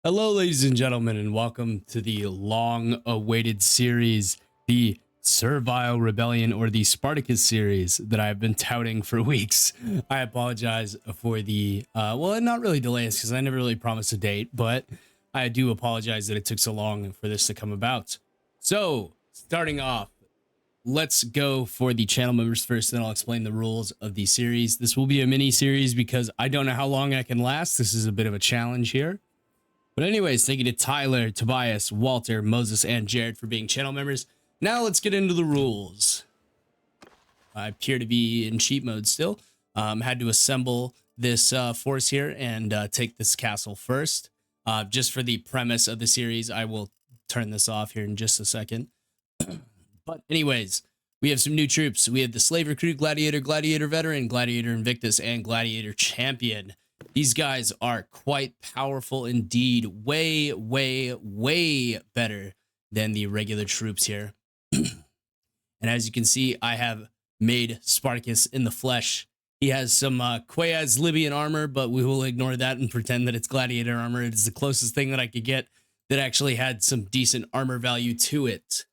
Hello, ladies and gentlemen, and welcome to the long-awaited series, the Servile Rebellion, or the Spartacus series that I've been touting for weeks. I apologize for the, well, not really delays, because I never really promised a date, but I do apologize that it took so long for this to come about. So, starting off, let's go for the channel members first, then I'll explain the rules of the series. This will be a mini-series because I don't know how long I can last. This is a bit of a challenge here. But anyways, thank you to Tyler, Tobias, Walter, Moses, and Jared for being channel members. Now let's get into the rules. I appear to be in cheat mode still. Had to assemble this force here and take this castle first. Just for the premise of the series, I will turn this off here in just a second. But anyways, we have some new troops. We have the Slave Recruit, Gladiator, Gladiator Veteran, Gladiator Invictus, and Gladiator Champion. These guys are quite powerful indeed. Way, way, way better than the regular troops here. And as you can see, I have made Spartacus in the flesh. He has some Quaez Libyan armor, but we will ignore that and pretend that it's gladiator armor. It is the closest thing that I could get that actually had some decent armor value to it.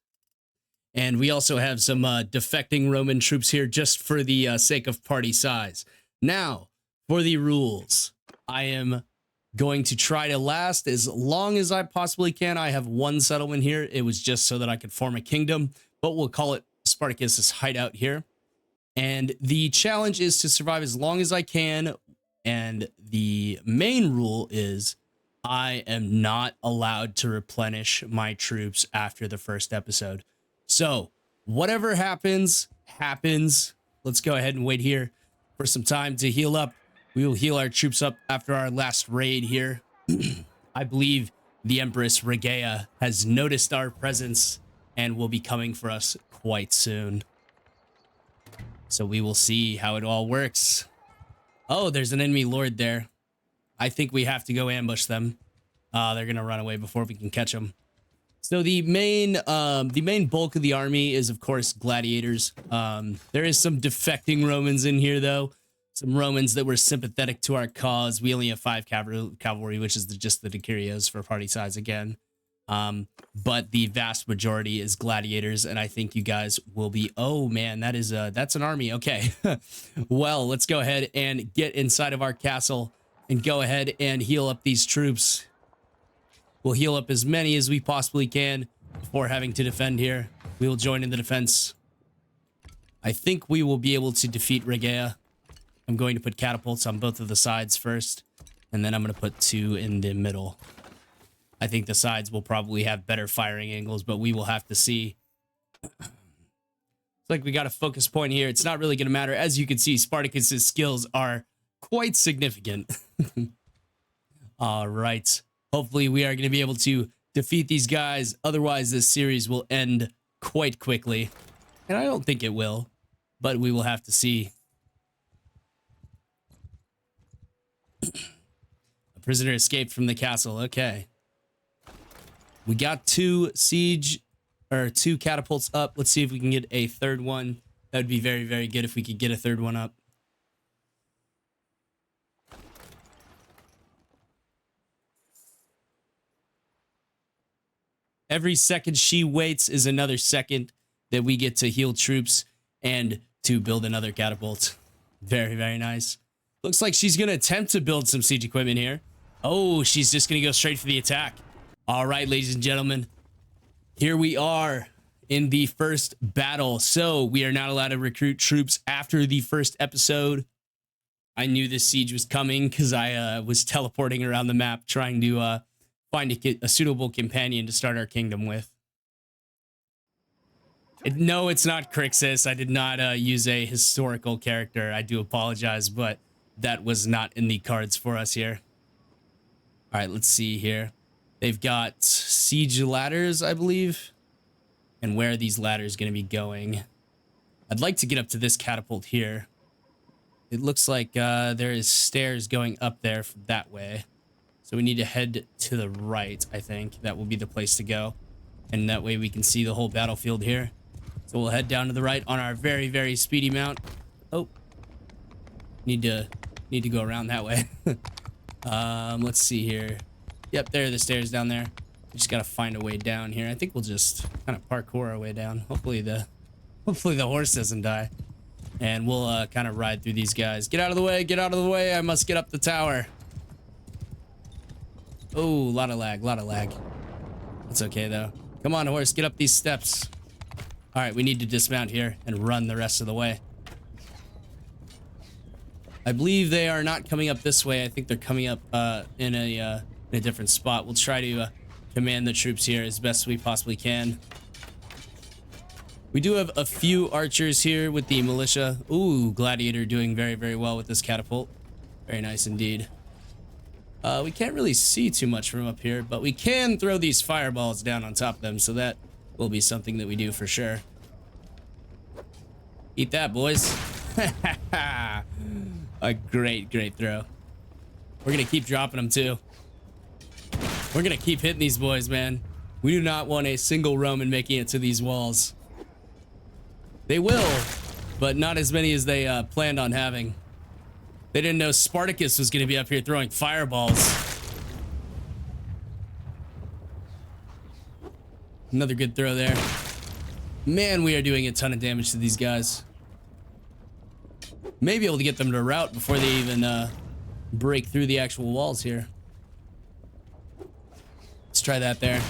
And we also have some defecting Roman troops here just for the sake of party size. Now, for the rules, I am going to try to last as long as I possibly can. I have one settlement here. It was just so that I could form a kingdom, but we'll call it Spartacus's hideout here. And the challenge is to survive as long as I can. And the main rule is I am not allowed to replenish my troops after the first episode. So whatever happens, happens. Let's go ahead and wait here for some time to heal up. We will heal our troops up after our last raid here. I believe the Empress Regea has noticed our presence and will be coming for us quite soon. So we will see how it all works. Oh, there's an enemy lord there. I think we have to go ambush them. They're going to run away before we can catch them. So the main bulk of the army is, of course, gladiators. There is some defecting Romans in here, though. Some Romans that were sympathetic to our cause. We only have 5 cavalry, which is just the Decurios for party size again. But the vast majority is gladiators, and I think you guys will be... Oh, man, that's an army. Okay. Well, let's go ahead and get inside of our castle and go ahead and heal up these troops. We'll heal up as many as we possibly can before having to defend here. We will join in the defense. I think we will be able to defeat Regea. I'm going to put catapults on both of the sides first, and then I'm going to put 2 in the middle. I think the sides will probably have better firing angles, but we will have to see. It's like we got a focus point here. It's not really going to matter. As you can see, Spartacus's skills are quite significant. All right. Hopefully we are going to be able to defeat these guys. Otherwise, this series will end quite quickly. And I don't think it will, but we will have to see. A prisoner escaped from the castle. Okay. We got 2 catapults up. Let's see if we can get a third one. That would be very, very good if we could get a third one up. Every second she waits is another second that we get to heal troops and to build another catapult. Very, very nice. Looks like she's going to attempt to build some siege equipment here. Oh, she's just going to go straight for the attack. All right, ladies and gentlemen, here we are in the first battle. So we are not allowed to recruit troops after the first episode. I knew this siege was coming because I was teleporting around the map trying to find a suitable companion to start our kingdom with. No, it's not Crixus. I did not use a historical character. I do apologize, but that was not in the cards for us here. All right, let's see here. They've got siege ladders, I believe. And where are these ladders going to be going? I'd like to get up to this catapult here. It looks like there is stairs going up there from that way. So we need to head to the right, I think. That will be the place to go. And that way we can see the whole battlefield here. So we'll head down to the right on our very, very speedy mount. Oh. Need to go around that way. Let's see here. Yep, there are the stairs down there. We just gotta find a way down here. I think we'll just kind of parkour our way down. Hopefully the horse doesn't die. And we'll kind of ride through these guys. Get out of the way, get out of the way. I must get up the tower. Oh, a lot of lag, It's okay though. Come on, horse, get up these steps. All right, we need to dismount here and run the rest of the way. I believe they are not coming up this way. I think they're coming up in a different spot. We'll try to command the troops here as best we possibly can. We do have a few archers here with the militia. Ooh, gladiator doing very, very well with this catapult. Very nice indeed. We can't really see too much from up here, but we can throw these fireballs down on top of them, so that will be something that we do for sure. Eat that, boys. A great throw. We're gonna keep dropping them too. We're gonna keep hitting these boys, man. We do not want a single Roman making it to these walls. They will, but not as many as they planned on having. They didn't know Spartacus was gonna be up here throwing fireballs. Another good throw there. Man, we are doing a ton of damage to these guys. May be able to get them to rout before they even break through the actual walls here. Let's try that there.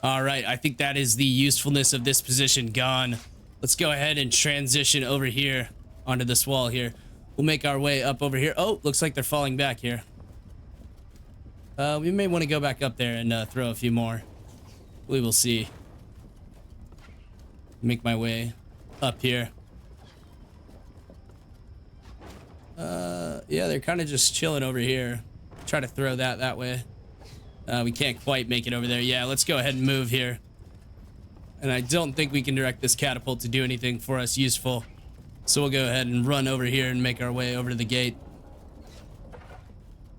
All right, I think that is the usefulness of this position gone. Let's go ahead and transition over here onto this wall here. We'll make our way up over here. Oh, looks like they're falling back here. We may want to go back up there and throw a few more. We will see. Make my way up here. Yeah, they're kind of just chilling over here. Try to throw that way. We can't quite make it over there. Yeah, let's go ahead and move here. And I don't think we can direct this catapult to do anything for us useful. So we'll go ahead and run over here and make our way over to the gate.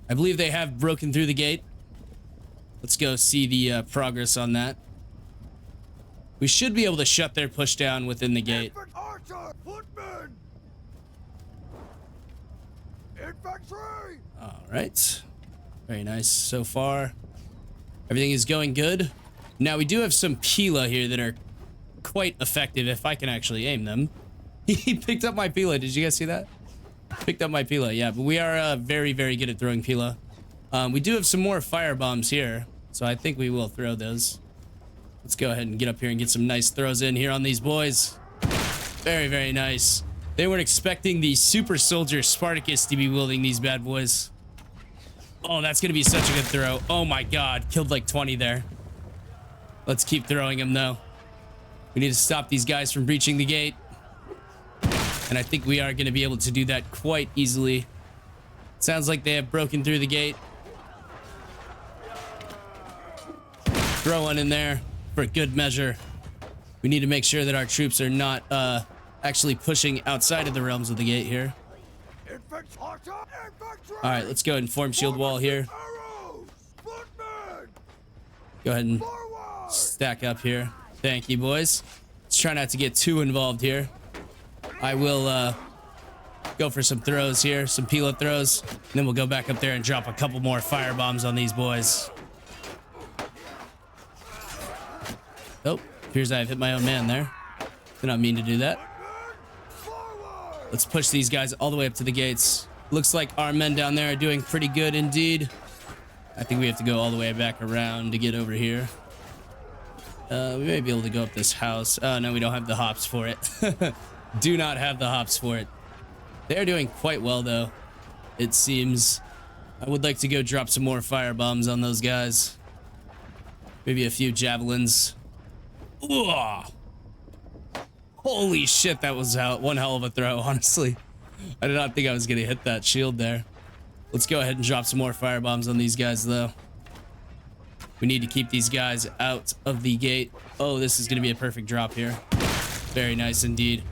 I believe they have broken through the gate. Let's go see the progress on that. We should be able to shut their push down within the gate. All right. Very nice so far. Everything is going good. Now we do have some Pila here that are quite effective if I can actually aim them. He picked up my Pila. Did you guys see that? Picked up my Pila. Yeah, but we are very, very good at throwing Pila. We do have some more fire bombs here, so I think we will throw those. Let's go ahead and get up here and get some nice throws in here on these boys. Very, very nice. They weren't expecting the super soldier Spartacus to be wielding these bad boys. Oh, that's going to be such a good throw. Oh my god, killed like 20 there. Let's keep throwing them though. We need to stop these guys from breaching the gate. And I think we are going to be able to do that quite easily. Sounds like they have broken through the gate. Throw one in there for good measure. We need to make sure that our troops are not actually pushing outside of the realms of the gate here. All right, let's go ahead and form shield wall here. Go ahead and stack up here. Thank you, boys. Let's try not to get too involved here. I will go for some throws here, some Pila throws, and then we'll go back up there and drop a couple more fire bombs on these boys. Oh, appears I've hit my own man there. Did not mean to do that. Let's push these guys all the way up to the gates. Looks like our men down there are doing pretty good indeed. I think we have to go all the way back around to get over here. We may be able to go up this house. Oh, no, we don't have the hops for it. Do not have the hops for it. They're doing quite well, though, it seems. I would like to go drop some more fire bombs on those guys. Maybe a few javelins. Ooh. Holy shit, that was one hell of a throw, honestly. I did not think I was going to hit that shield there. Let's go ahead and drop some more fire bombs on these guys, though. We need to keep these guys out of the gate. Oh, this is going to be a perfect drop here. Very nice indeed.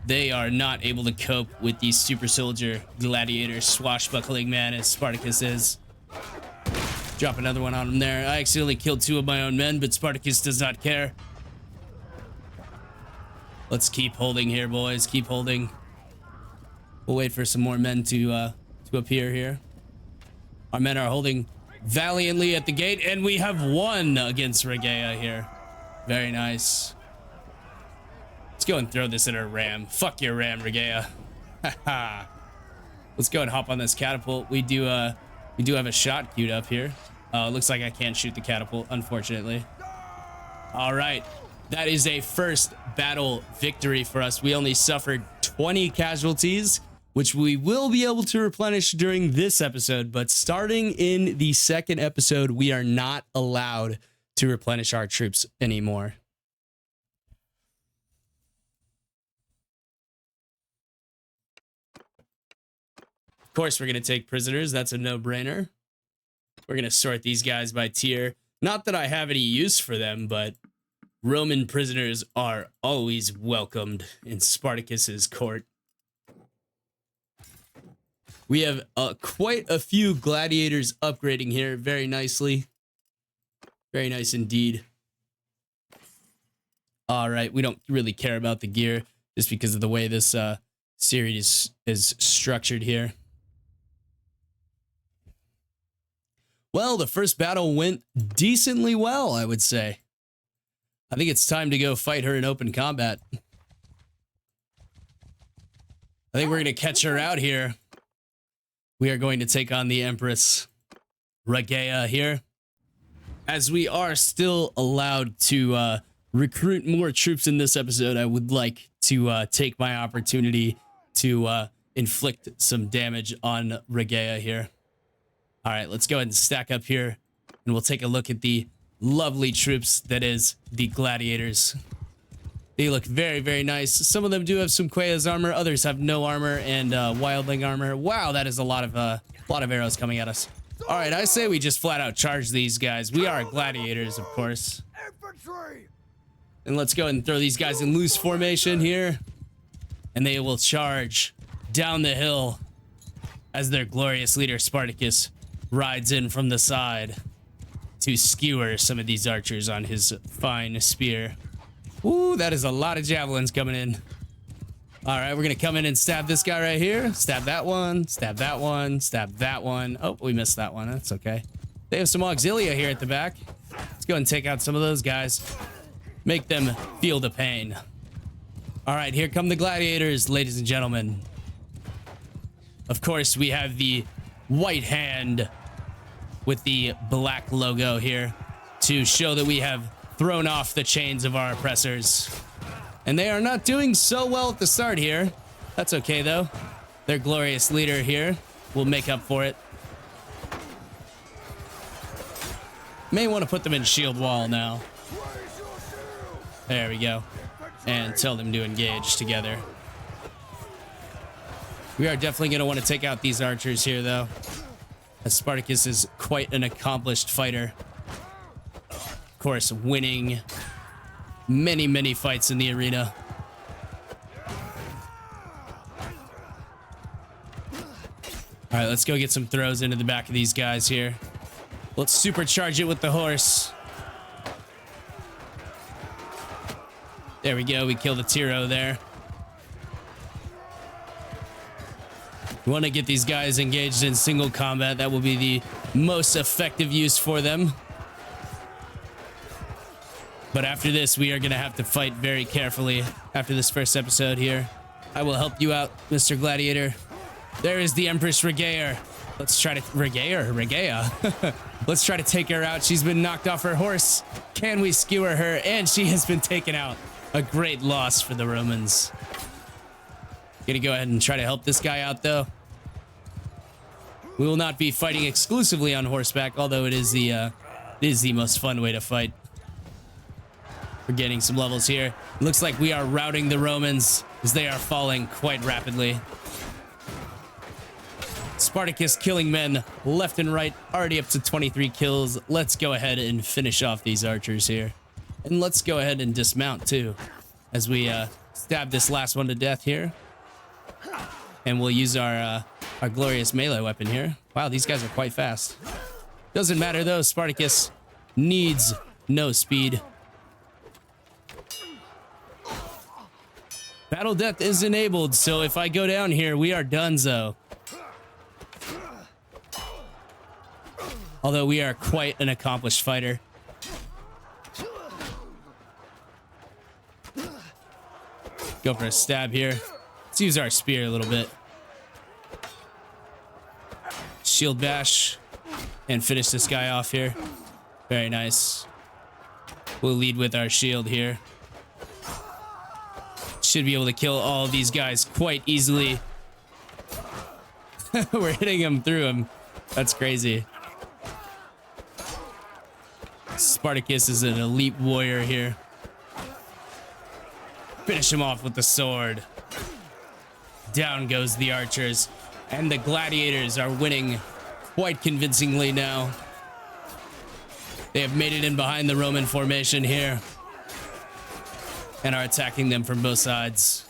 They are not able to cope with the super soldier gladiator swashbuckling man as Spartacus is. Drop another one on him there. I accidentally killed 2 of my own men, but Spartacus does not care. Let's keep holding here, boys. Keep holding. We'll wait for some more men to appear here. Our men are holding valiantly at the gate, and we have won against Regea here. Very nice. Let's go and throw this at our ram. Fuck your ram, Regea. Haha. Let's go and hop on this catapult. We do have a shot queued up here. Looks like I can't shoot the catapult, unfortunately. All right. That is a first battle victory for us. We only suffered 20 casualties, which we will be able to replenish during this episode. But starting in the second episode, we are not allowed to replenish our troops anymore. Of course, we're going to take prisoners. That's a no-brainer. We're going to sort these guys by tier. Not that I have any use for them, but Roman prisoners are always welcomed in Spartacus's court. We have quite a few gladiators upgrading here very nicely. Very nice indeed. All right, we don't really care about the gear just because of the way this series is structured here. Well, the first battle went decently well, I would say. I think it's time to go fight her in open combat. I think we're going to catch her out here. We are going to take on the Empress Regea here. As we are still allowed to recruit more troops in this episode, I would like to take my opportunity to inflict some damage on Regea here. All right, let's go ahead and stack up here, and we'll take a look at the lovely troops that is the gladiators. They look very, very nice. Some of them do have some Quaya's armor. Others have no armor and wildling armor. Wow, that is a lot of arrows coming at us. All right, I say we just flat out charge these guys. We are gladiators, of course. And let's go ahead and throw these guys in loose formation here, and they will charge down the hill as their glorious leader Spartacus rides in from the side to skewer some of these archers on his fine spear. Ooh, that is a lot of javelins coming in. All right, we're gonna come in and stab this guy right here. Stab that one, stab that one, stab that one. Oh, we missed that one. That's okay. They have some auxilia here at the back. Let's go and take out some of those guys. Make them feel the pain. All right, here come the gladiators, ladies and gentlemen. Of course, we have the white hand with the black logo here to show that we have thrown off the chains of our oppressors. And they are not doing so well at the start here. That's okay, though. Their glorious leader here will make up for it. May want to put them in shield wall now. There we go. And tell them to engage together. We are definitely going to want to take out these archers here, though, as Spartacus is quite an accomplished fighter. Of course, winning many, many fights in the arena. All right, let's go get some throws into the back of these guys here. Let's supercharge it with the horse. There we go. We killed a Tiro there. We want to get these guys engaged in single combat. That will be the most effective use for them. But after this, we are going to have to fight very carefully after this first episode here. I will help you out, Mr. Gladiator. There is the Empress Regea. Let's try to... Regea? Let's try to take her out. She's been knocked off her horse. Can we skewer her? And she has been taken out. A great loss for the Romans. Gonna go ahead and try to help this guy out, though. We will not be fighting exclusively on horseback, although it is the most fun way to fight. We're getting some levels here. Looks like we are routing the Romans as they are falling quite rapidly. Spartacus killing men left and right, already up to 23 kills. Let's go ahead and finish off these archers here. And let's go ahead and dismount too, as we stab this last one to death here. And we'll use our glorious melee weapon here. Wow, these guys are quite fast. Doesn't matter though, Spartacus needs no speed. Battle death is enabled, so if I go down here, we are donezo. Although we are quite an accomplished fighter. Go for a stab here. Let's use our spear a little bit. Shield bash. And finish this guy off here. Very nice. We'll lead with our shield here. Should be able to kill all of these guys quite easily. We're hitting them through them. That's crazy. Spartacus is an elite warrior here. Finish him off with the sword. Down goes the archers. And the gladiators are winning quite convincingly now. They have made it in behind the Roman formation here. And are attacking them from both sides.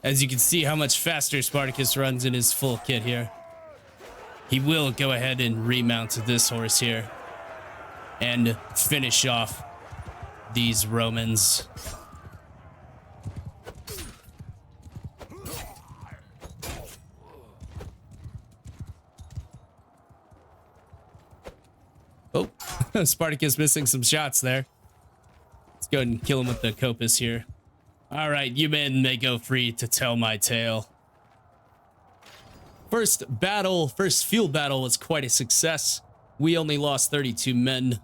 As you can see how much faster Spartacus runs in his full kit here. He will go ahead and remount this horse here. And finish off these Romans. Oh, Spartacus missing some shots there. Let's go ahead and kill him with the Copus here. All right, you men may go free to tell my tale. First field battle was quite a success. We only lost 32 men.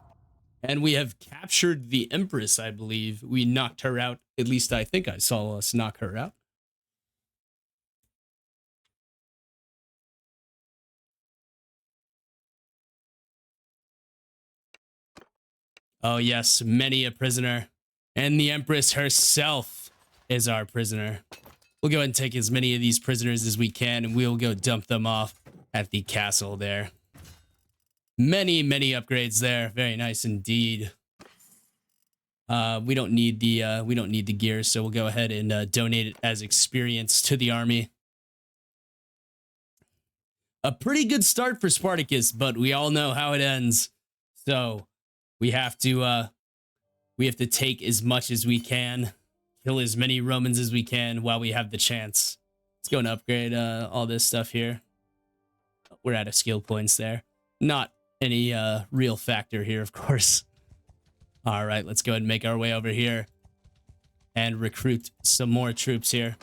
And we have captured the Empress, I believe. We knocked her out. At least I think I saw us knock her out. Oh yes, many a prisoner. And the Empress herself is our prisoner. We'll go ahead and take as many of these prisoners as we can, and we'll go dump them off at the castle there. Many upgrades there. Very nice indeed. We don't need the gear, so we'll go ahead and donate it as experience to the army. A pretty good start for Spartacus, but we all know how it ends. So we have to take as much as we can, kill as many Romans as we can while we have the chance. Let's go and upgrade all this stuff here. We're out of skill points there. Not any real factor here, of course. All right, let's go ahead and make our way over here and recruit some more troops here.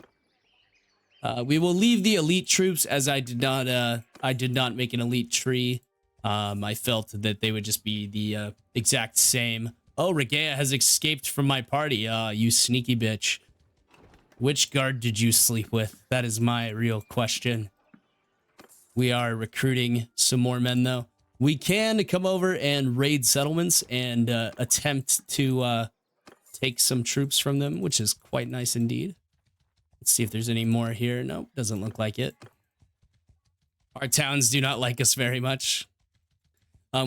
We will leave the elite troops, as I did not make an elite tree. I felt that they would just be the exact same. Oh, Regea has escaped from my party. You sneaky bitch. Which guard did you sleep with? That is my real question. We are recruiting some more men, though. We can come over and raid settlements and attempt to take some troops from them, which is quite nice indeed. Let's see if there's any more here. Nope, doesn't look like it. Our towns do not like us very much.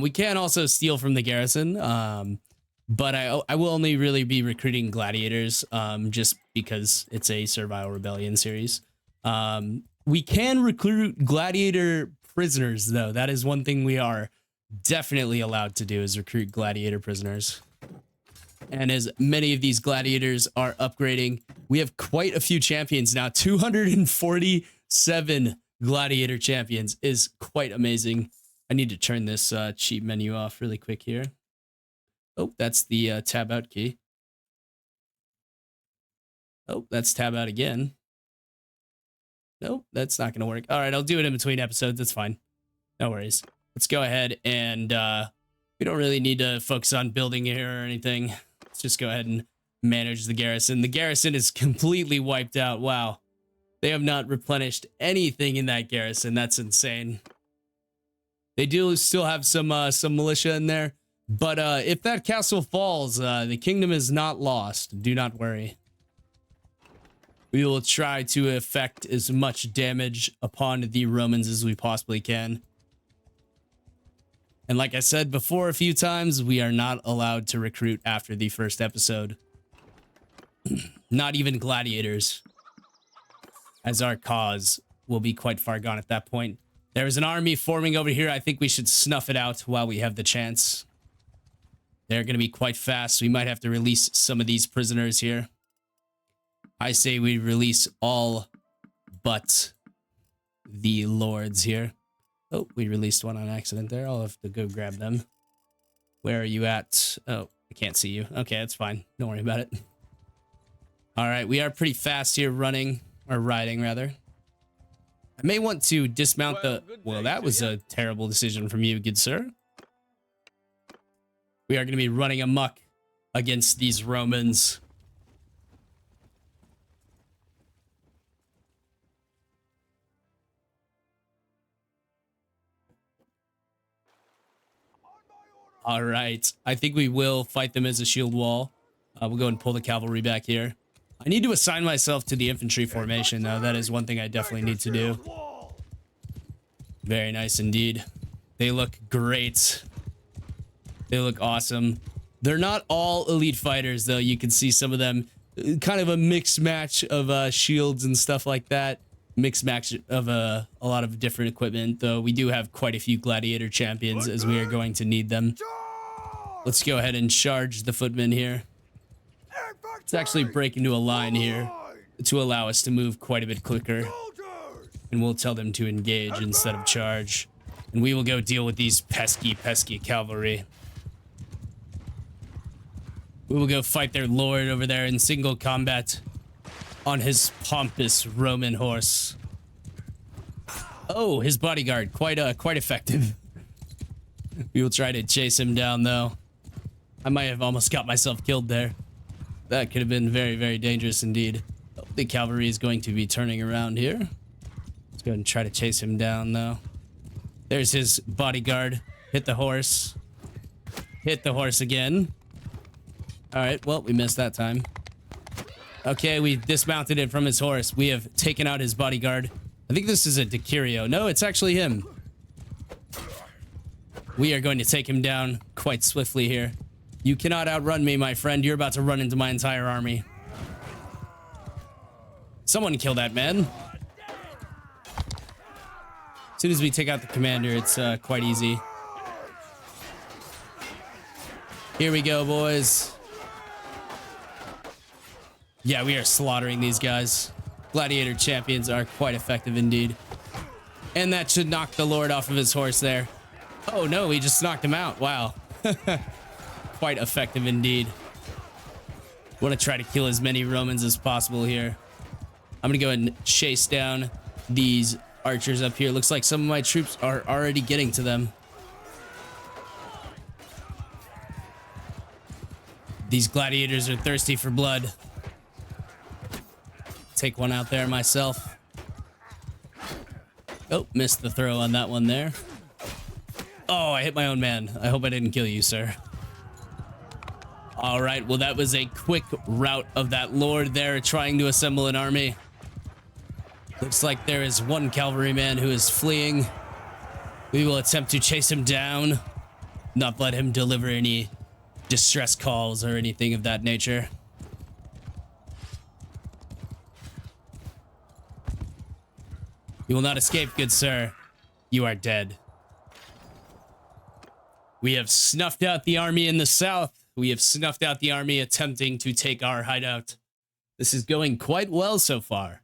We can also steal from the garrison, but I will only really be recruiting gladiators just because it's a Servile Rebellion series. We can recruit gladiator prisoners, though. That is one thing we are definitely allowed to do, is recruit gladiator prisoners. And as many of these gladiators are upgrading, we have quite a few champions now. 247 gladiator champions is quite amazing. I need to turn this cheat menu off really quick here. Oh, that's the tab out key. Oh, that's tab out again. Nope, that's not going to work. All right, I'll do it in between episodes. That's fine. No worries. Let's go ahead and we don't really need to focus on building here or anything. Let's just go ahead and manage the garrison. The garrison is completely wiped out. Wow. They have not replenished anything in that garrison. That's insane. They do still have some militia in there. But if that castle falls, the kingdom is not lost. Do not worry. We will try to effect as much damage upon the Romans as we possibly can. And like I said before a few times, we are not allowed to recruit after the first episode. Not even gladiators, as our cause will be quite far gone at that point. There is an army forming over here. I think we should snuff it out while we have the chance. They're going to be quite fast. We might have to release some of these prisoners here. I say we release all but the lords here. Oh, we released one on accident there. I'll have to go grab them. Where are you at? Oh, I can't see you. Okay, that's fine. Don't worry about it. All right, we are pretty fast here running, or riding rather. I may want to dismount the... Well, that was a terrible decision from you, good sir. We are going to be running amok against these Romans. All right. I think we will fight them as a shield wall. We'll go and pull the cavalry back here. I need to assign myself to the infantry formation, though. That is one thing I definitely need to do. Very nice indeed. They look great. They look awesome. They're not all elite fighters, though. You can see some of them kind of a mixed match of shields and stuff like that. Mixed match of a lot of different equipment, though we do have quite a few gladiator champions as we are going to need them. Let's go ahead and charge the footmen here. Let's actually break into a line here to allow us to move quite a bit quicker. And we'll tell them to engage instead of charge. And we will go deal with these pesky cavalry. We will go fight their lord over there in single combat on his pompous Roman horse. Oh, his bodyguard, quite effective. We will try to chase him down, though. I might have almost got myself killed there. That could have been very, very dangerous indeed. Oh, the cavalry is going to be turning around here. Let's go ahead and try to chase him down, though. There's his bodyguard. Hit the horse. Hit the horse again. All right, well, we missed that time. Okay, we dismounted it from his horse. We have taken out his bodyguard. I think this is a Decurio. No, it's actually him. We are going to take him down quite swiftly here. You cannot outrun me, my friend. You're about to run into my entire army. Someone kill that man. As soon as we take out the commander, it's quite easy. Here we go, boys. Yeah, we are slaughtering these guys. Gladiator champions are quite effective indeed. And that should knock the lord off of his horse there. Oh no, we just knocked him out. Wow. Quite effective indeed. Want to try to kill as many Romans as possible here. I'm gonna go ahead and chase down these archers up here. Looks like some of my troops are already getting to them. These gladiators are thirsty for blood. Take one out there myself. Oh, missed the throw on that one there. Oh, I hit my own man. I hope I didn't kill you, sir. All right, well, that was a quick rout of that lord there trying to assemble an army. Looks like there is one cavalryman who is fleeing. We will attempt to chase him down, not let him deliver any distress calls or anything of that nature. You will not escape, good sir. You are dead. We have snuffed out the army in the south. We have snuffed out the army attempting to take our hideout. This is going quite well so far.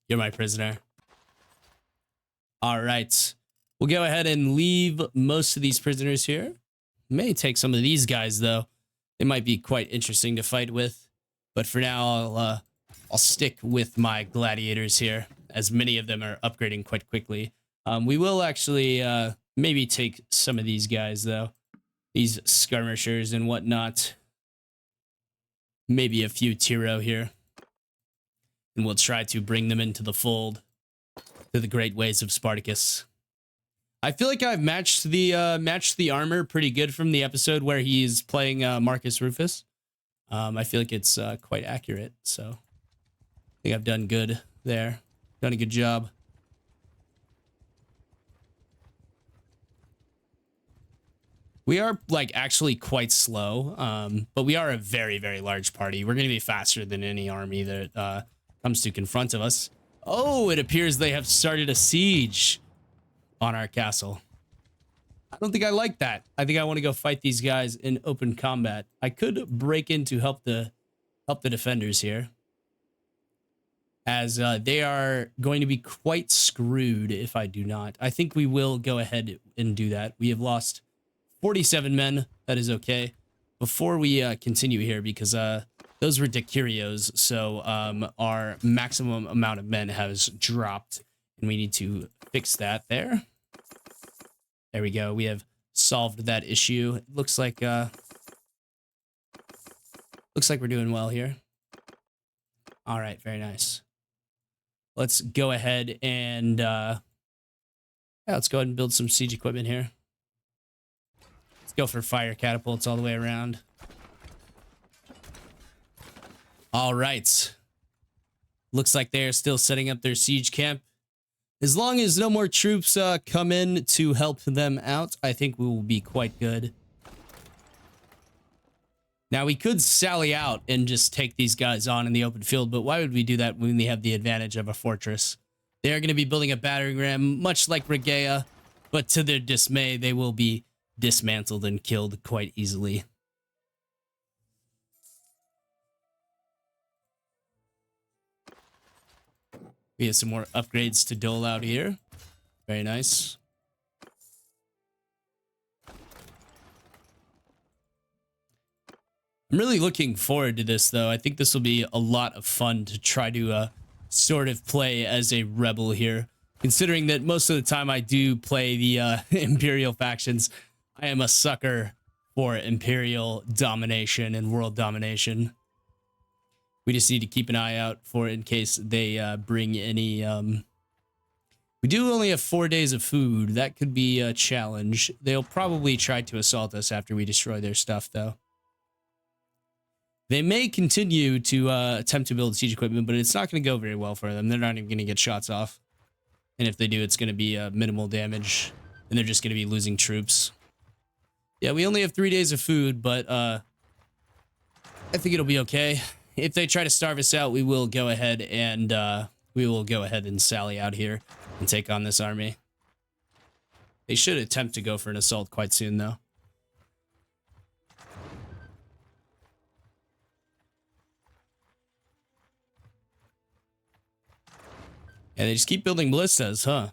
You're my prisoner. All right. We'll go ahead and leave most of these prisoners here. May take some of these guys, though. They might be quite interesting to fight with. But for now, I'll stick with my gladiators here, as many of them are upgrading quite quickly. We will actually maybe take some of these guys, though. These skirmishers and whatnot. Maybe a few Tiro here. And we'll try to bring them into the fold to the great ways of Spartacus. I feel like I've matched the armor pretty good from the episode where he's playing Marcus Rufus. I feel like it's quite accurate, so I think I've done good there. Done a good job. We are like actually quite slow, but we are a very, very large party. We're going to be faster than any army that comes to confront of us. Oh, it appears they have started a siege on our castle. I don't think I like that. I think I want to go fight these guys in open combat. I could break in to help the defenders here. as they are going to be quite screwed if I do not. I think we will go ahead and do that. We have lost 47 men. That is okay. Before we continue here, because those were decurios, so our maximum amount of men has dropped, and we need to fix that there. There we go. We have solved that issue. It looks like we're doing well here. All right, very nice. Let's go ahead and yeah, let's go ahead and build some siege equipment here. Let's go for fire catapults all the way around. All right. Looks like they're still setting up their siege camp. As long as no more troops come in to help them out, I think we will be quite good. Now, we could sally out and just take these guys on in the open field, but why would we do that when we have the advantage of a fortress? They are going to be building a battering ram, much like Regea, but to their dismay, they will be dismantled and killed quite easily. We have some more upgrades to dole out here. Very nice. I'm really looking forward to this, though. I think this will be a lot of fun to try to sort of play as a rebel here. Considering that most of the time I do play the Imperial factions, I am a sucker for Imperial domination and world domination. We just need to keep an eye out for it in case they bring any... We do only have 4 days of food. That could be a challenge. They'll probably try to assault us after we destroy their stuff, though. They may continue to attempt to build siege equipment, but it's not going to go very well for them. They're not even going to get shots off. And if they do, it's going to be minimal damage. And they're just going to be losing troops. Yeah, we only have 3 days of food, but I think it'll be okay. If they try to starve us out, we will go ahead and sally out here and take on this army. They should attempt to go for an assault quite soon, though. Yeah, they just keep building ballistas, huh?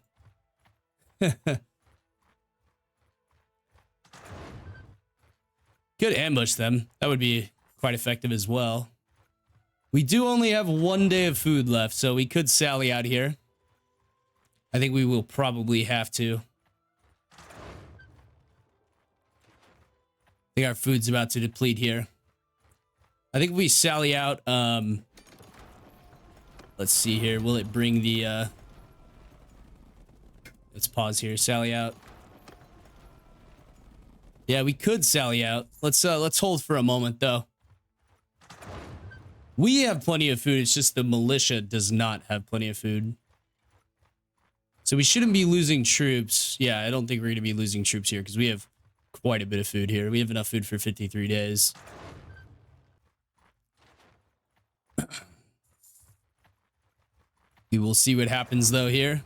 Could ambush them. That would be quite effective as well. We do only have 1 day of food left, so we could sally out here. I think we will probably have to. I think our food's about to deplete here. I think if we sally out, let's see here. Will it bring the, let's pause here. Sally out. Yeah, we could sally out. Let's hold for a moment, though. We have plenty of food. It's just the militia does not have plenty of food. So we shouldn't be losing troops. Yeah, I don't think we're going to be losing troops here because we have quite a bit of food here. We have enough food for 53 days. We will see what happens, though, here.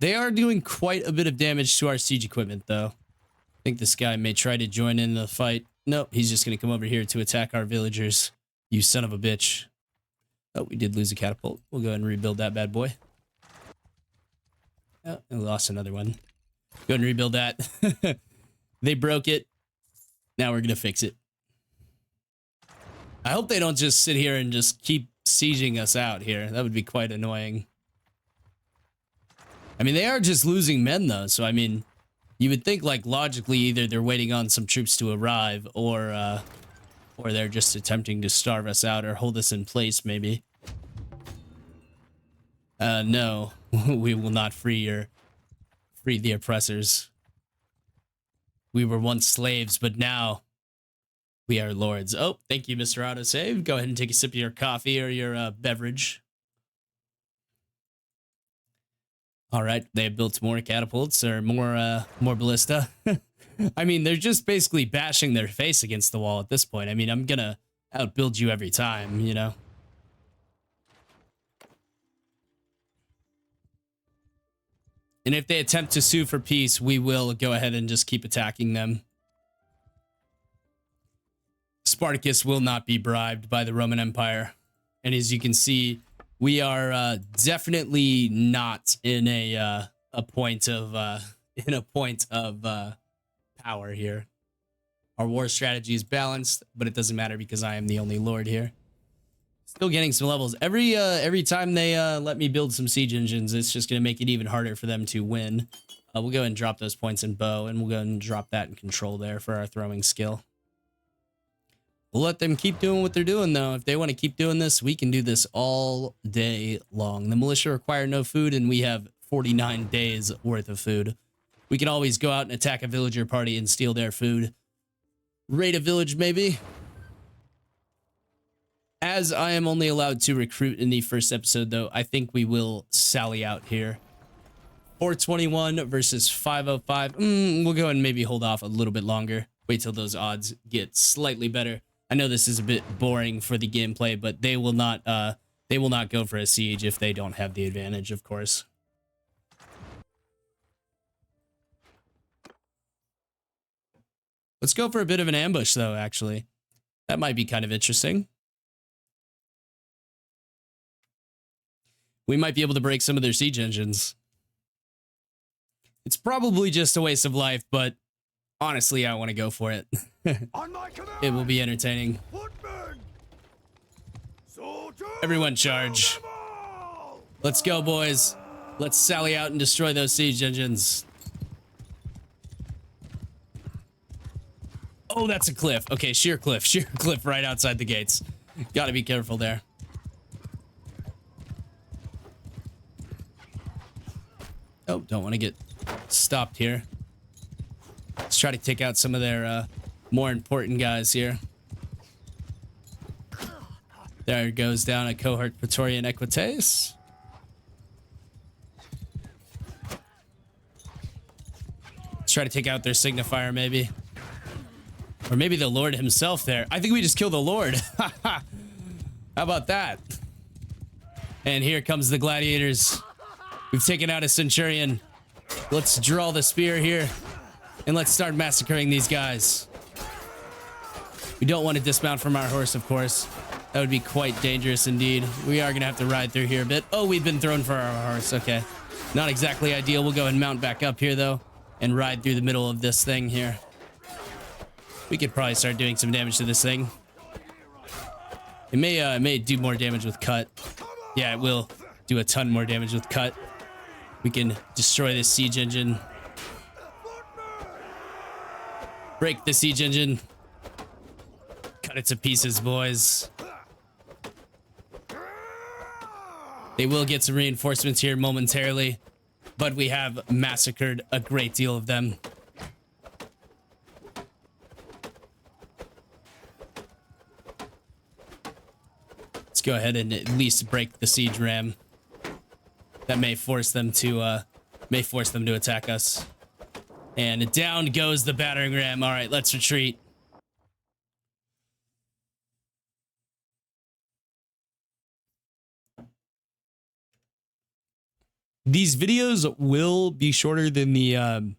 They are doing quite a bit of damage to our siege equipment, though. I think this guy may try to join in the fight. No, he's just going to come over here to attack our villagers. You son of a bitch. Oh, we did lose a catapult. We'll go ahead and rebuild that bad boy. Oh, we lost another one. Go ahead and rebuild that. They broke it. Now we're going to fix it. I hope they don't just sit here and just keep sieging us out here. That would be quite annoying. I mean, they are just losing men, though. So, I mean, you would think, like, logically, either they're waiting on some troops to arrive or they're just attempting to starve us out or hold us in place, maybe. No, we will not free the oppressors. We were once slaves, but now we are lords. Oh, thank you, Mr. Autosave. Go ahead and take a sip of your coffee or your beverage. All right, they have built more catapults or more ballista. I mean, they're just basically bashing their face against the wall at this point. I mean, I'm gonna outbuild you every time, you know? And if they attempt to sue for peace, we will go ahead and just keep attacking them. Spartacus will not be bribed by the Roman Empire. And as you can see, We are definitely not in a point of power here. Our war strategy is balanced, but it doesn't matter because I am the only lord here. Still getting some levels. Every time they let me build some siege engines, it's just going to make it even harder for them to win. We'll go ahead and drop those points in bow, and we'll go ahead and drop that in control there for our throwing skill. We'll let them keep doing what they're doing, though. If they want to keep doing this, we can do this all day long. The militia require no food, and we have 49 days worth of food. We can always go out and attack a villager party and steal their food. Raid a village, maybe. As I am only allowed to recruit in the first episode, though, I think we will sally out here. 421 versus 505. We'll go and maybe hold off a little bit longer. Wait till those odds get slightly better. I know this is a bit boring for the gameplay, but they will not go for a siege if they don't have the advantage, of course. Let's go for a bit of an ambush, though, actually. That might be kind of interesting. We might be able to break some of their siege engines. It's probably just a waste of life, but honestly, I want to go for it. It will be entertaining. Everyone charge. Let's go, boys. Let's sally out and destroy those siege engines. Oh, that's a cliff. Okay, sheer cliff right outside the gates. Gotta be careful there. Oh, don't want to get stopped here. Let's try to take out some of their more important guys here. There goes down a cohort Praetorian Equites. Let's try to take out their signifier, maybe. Or maybe the Lord himself there. I think we just killed the Lord. How about that? And here comes the gladiators. We've taken out a centurion. Let's draw the spear here. And let's start massacring these guys. We don't want to dismount from our horse, of course. That would be quite dangerous indeed. We are going to have to ride through here a bit. Oh, we've been thrown for our horse. Okay. Not exactly ideal. We'll go and mount back up here, though, and ride through the middle of this thing here. We could probably start doing some damage to this thing. It may do more damage with cut. Yeah, it will do a ton more damage with cut. We can destroy this siege engine. Break the siege engine. Cut it to pieces, boys. They will get some reinforcements here momentarily, but we have massacred a great deal of them. Let's go ahead and at least break the siege ram. That may force them to attack us. And down goes the battering ram. All right, let's retreat. These videos will be shorter than the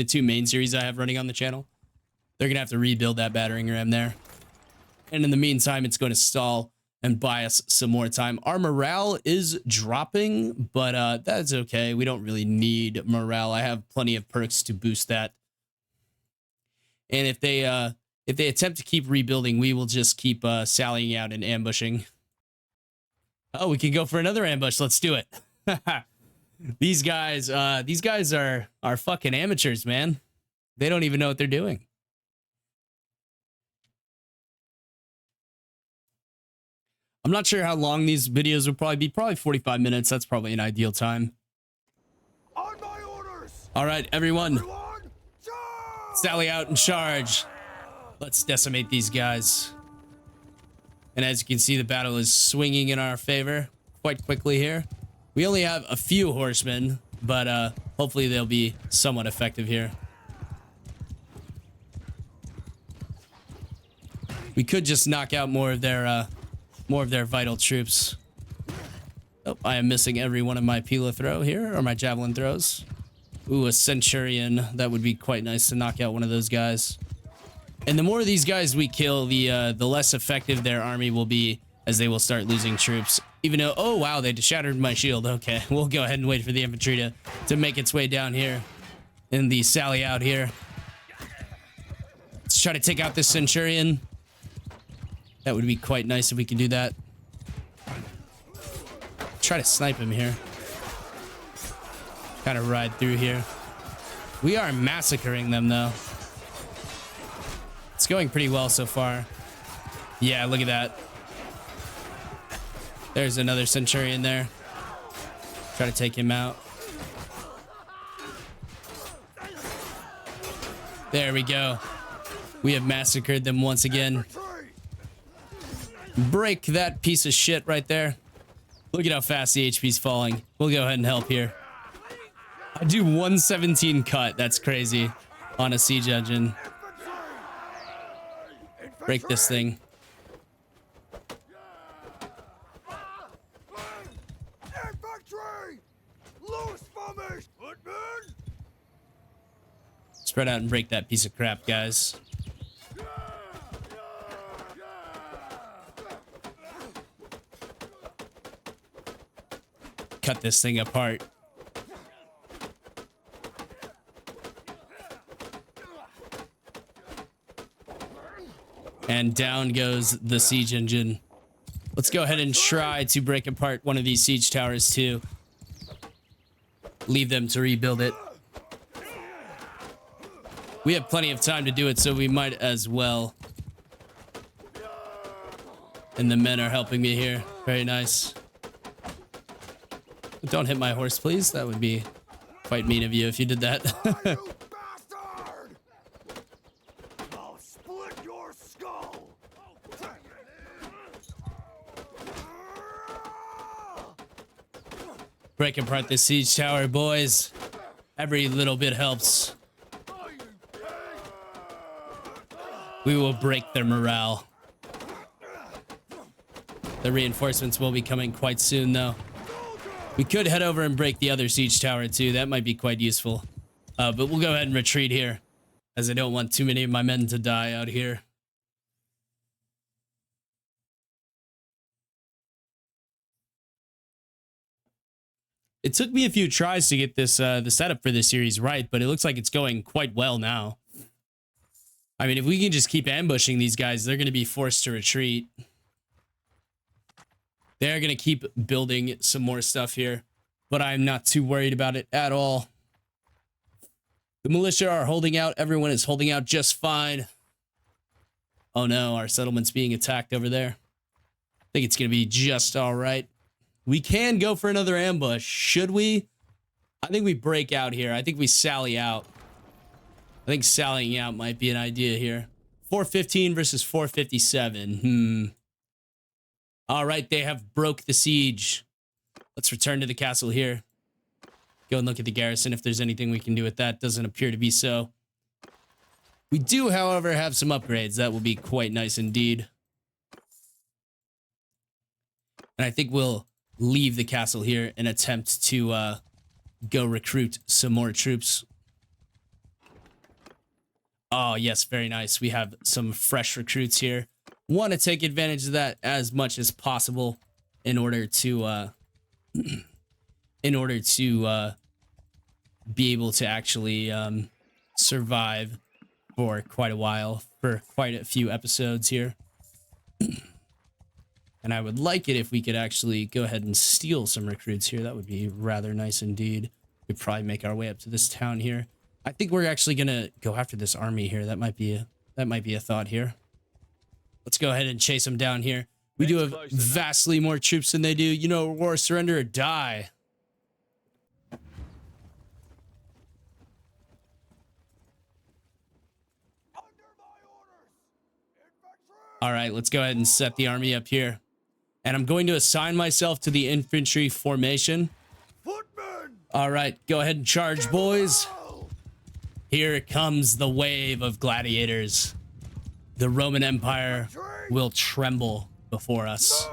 two main series I have running on the channel. They're gonna have to rebuild that battering ram there. And in the meantime, it's going to stall and buy us some more time. Our morale is dropping, but that's okay. We don't really need morale. I have plenty of perks to boost that. And if they attempt to keep rebuilding, we will just keep sallying out and ambushing. Oh, we can go for another ambush. Let's do it. These guys are fucking amateurs, man. They don't even know what they're doing. I'm not sure how long these videos will probably be. Probably 45 minutes. That's probably an ideal time. On my orders. All right, everyone. Sally out and charge. Let's decimate these guys. And as you can see, the battle is swinging in our favor quite quickly here. We only have a few horsemen, but hopefully they'll be somewhat effective here. We could just knock out more of their vital troops. Oh, I am missing every one of my Pila throw here, or my javelin throws. Ooh, a centurion. That would be quite nice to knock out one of those guys. And the more of these guys we kill, the less effective their army will be as they will start losing troops. Even though, oh wow, they just shattered my shield. Okay, we'll go ahead and wait for the infantry to make its way down here in the sally out here. Let's try to take out this centurion. That would be quite nice if we could do that. Try to snipe him here. Kind of ride through here. We are massacring them though. It's going pretty well so far. Yeah, look at that. There's another centurion there. Try to take him out. There we go. We have massacred them once again. Break that piece of shit right there. Look at how fast the HP's falling. We'll go ahead and help here. I do 117 cut. That's crazy on a siege engine. Break this thing. Spread out and break that piece of crap, guys. Cut this thing apart. And down goes the siege engine. Let's go ahead and try to break apart one of these siege towers too. Leave them to rebuild it. We have plenty of time to do it, so we might as well. And the men are helping me here. Very nice. Don't hit my horse, please. That would be quite mean of you if you did that. I'll split your skull. Break apart the siege tower, boys. Every little bit helps. We will break their morale. The reinforcements will be coming quite soon, though. We could head over and break the other siege tower, too. That might be quite useful. But we'll go ahead and retreat here, as I don't want too many of my men to die out here. It took me a few tries to get this the setup for this series right, but it looks like it's going quite well now. I mean, if we can just keep ambushing these guys, they're going to be forced to retreat. They're going to keep building some more stuff here, but I'm not too worried about it at all. The militia are holding out. Everyone is holding out just fine. Oh no, our settlement's being attacked over there. I think it's going to be just all right. We can go for another ambush. Should we? I think we break out here. I think we sally out. I think sallying out might be an idea here. 415 versus 457. All right, they have broke the siege. Let's return to the castle here. Go and look at the garrison if there's anything we can do with that. Doesn't appear to be so. We do, however, have some upgrades. That will be quite nice indeed. And I think we'll leave the castle here and attempt to go recruit some more troops. Oh, yes, very nice. We have some fresh recruits here. Want to take advantage of that as much as possible in order to be able to actually survive for quite a while, for quite a few episodes here. And I would like it if we could actually go ahead and steal some recruits here. That would be rather nice indeed. We'd probably make our way up to this town here. I think we're actually gonna go after this army here. That might be a thought here. Let's go ahead and chase them down here. We do have vastly more troops than they do. You know, war, surrender, or die. All right, let's go ahead and set the army up here. And I'm going to assign myself to the infantry formation. All right, go ahead and charge, boys. Here comes the wave of gladiators. The Roman Empire will tremble before us.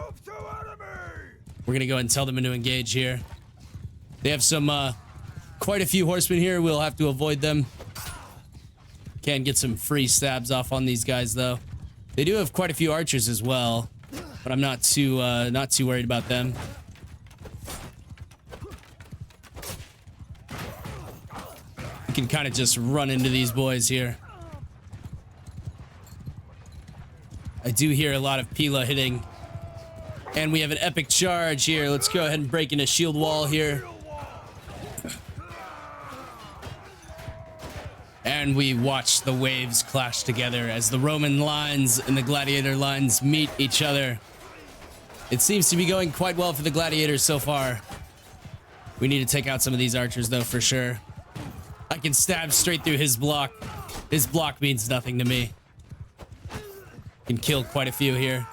We're going to go ahead and tell them to engage here. They have some, quite a few horsemen here. We'll have to avoid them. Can get some free stabs off on these guys, though. They do have quite a few archers as well. but I'm not too worried about them. We can kind of just run into these boys here. I do hear a lot of Pila hitting. And we have an epic charge here. Let's go ahead and break in a shield wall here. And we watch the waves clash together as the Roman lines and the gladiator lines meet each other. It seems to be going quite well for the gladiators so far. We need to take out some of these archers though, for sure. I can stab straight through his block. His block means nothing to me. Can kill quite a few here.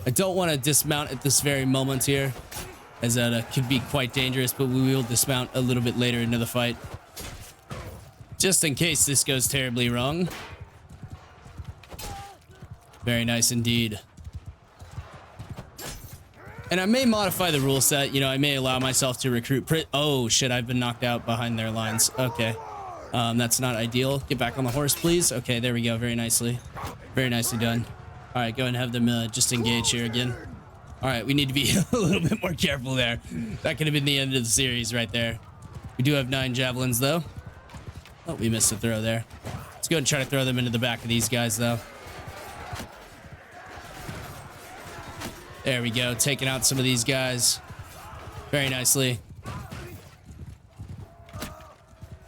I don't want to dismount at this very moment here, as that could be quite dangerous, but we will dismount a little bit later into the fight. Just in case this goes terribly wrong. Very nice indeed. And I may modify the rule set. You know, I may allow myself to recruit. Oh, shit, I've been knocked out behind their lines. Okay. That's not ideal. Get back on the horse, please. Okay, there we go. Very nicely. Very nicely done. All right, go ahead and have them just engage here again. All right, we need to be a little bit more careful there. That could have been the end of the series right there. We do have 9 javelins, though. Oh, we missed a throw there. Let's go and try to throw them into the back of these guys, though. There we go, taking out some of these guys. Very nicely.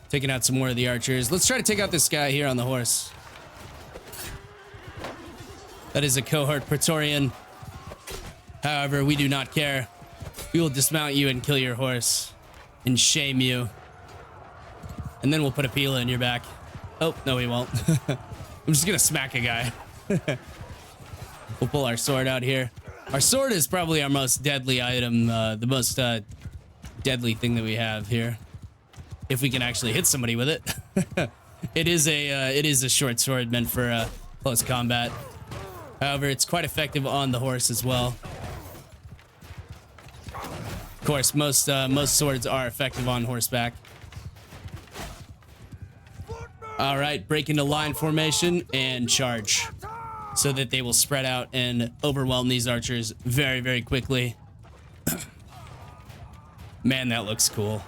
Taking out some more of the archers. Let's try to take out this guy here on the horse. That is a cohort Praetorian. However, we do not care. We will dismount you and kill your horse. And shame you. And then we'll put a Pila in your back. Oh, no, we won't. I'm just gonna smack a guy. We'll pull our sword out here. Our sword is probably our most deadly item, the most deadly thing that we have here. If we can actually hit somebody with it. It is a short sword meant for close combat. However, it's quite effective on the horse as well. Of course, most swords are effective on horseback. All right, break into line formation and charge, so that they will spread out and overwhelm these archers very, very quickly. Man, that looks cool.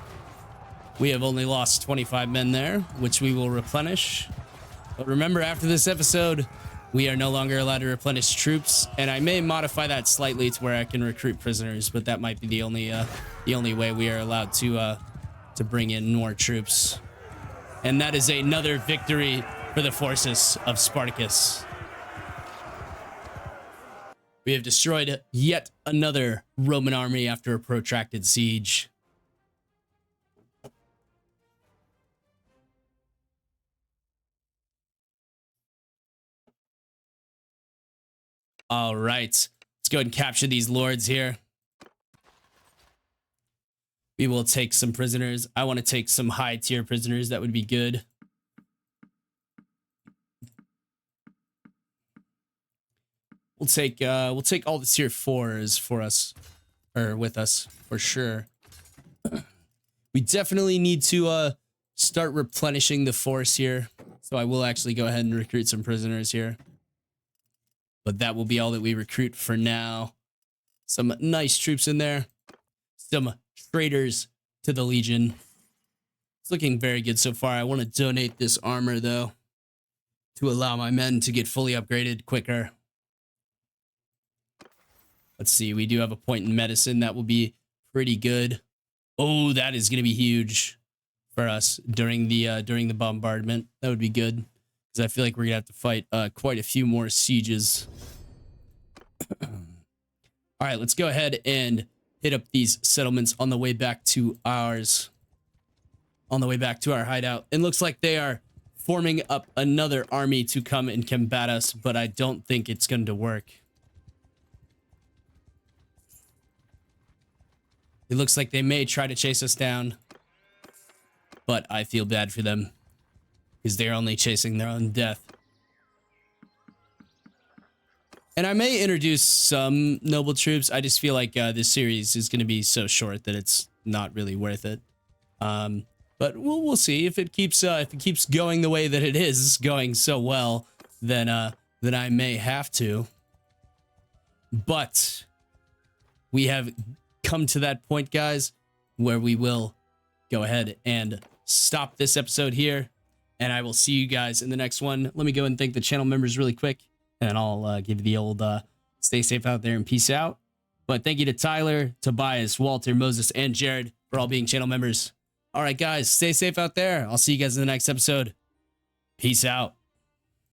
We have only lost 25 men there, which we will replenish. But remember, after this episode, we are no longer allowed to replenish troops, and I may modify that slightly to where I can recruit prisoners, but that might be the only way we are allowed to bring in more troops. And that is another victory for the forces of Spartacus. We have destroyed yet another Roman army after a protracted siege. All right, let's go ahead and capture these lords here. We will take some prisoners. I want to take some high tier prisoners. That would be good. We'll take all the tier 4s for us, or with us for sure. We definitely need to start replenishing the force here. So I will actually go ahead and recruit some prisoners here. But that will be all that we recruit for now. Some nice troops in there. Some traitors to the Legion. It's looking very good so far. I want to donate this armor, though, to allow my men to get fully upgraded quicker. Let's see. We do have a point in medicine. That will be pretty good. Oh, that is going to be huge for us during the bombardment. That would be good, because I feel like we're gonna have to fight quite a few more sieges. All right, let's go ahead and hit up these settlements on the way back to ours. On the way back to our hideout. It looks like they are forming up another army to come and combat us, but I don't think it's going to work. It looks like they may try to chase us down, but I feel bad for them, because they're only chasing their own death. And I may introduce some noble troops. I just feel like this series is going to be so short that it's not really worth it. But we'll see if it keeps going the way that it is going so well. Then I may have to. But we have come to that point, guys, where we will go ahead and stop this episode here. And I will see you guys in the next one. Let me go and thank the channel members really quick. And I'll give you the old stay safe out there and peace out. But thank you to Tyler, Tobias, Walter, Moses, and Jared for all being channel members. All right, guys, stay safe out there. I'll see you guys in the next episode. Peace out.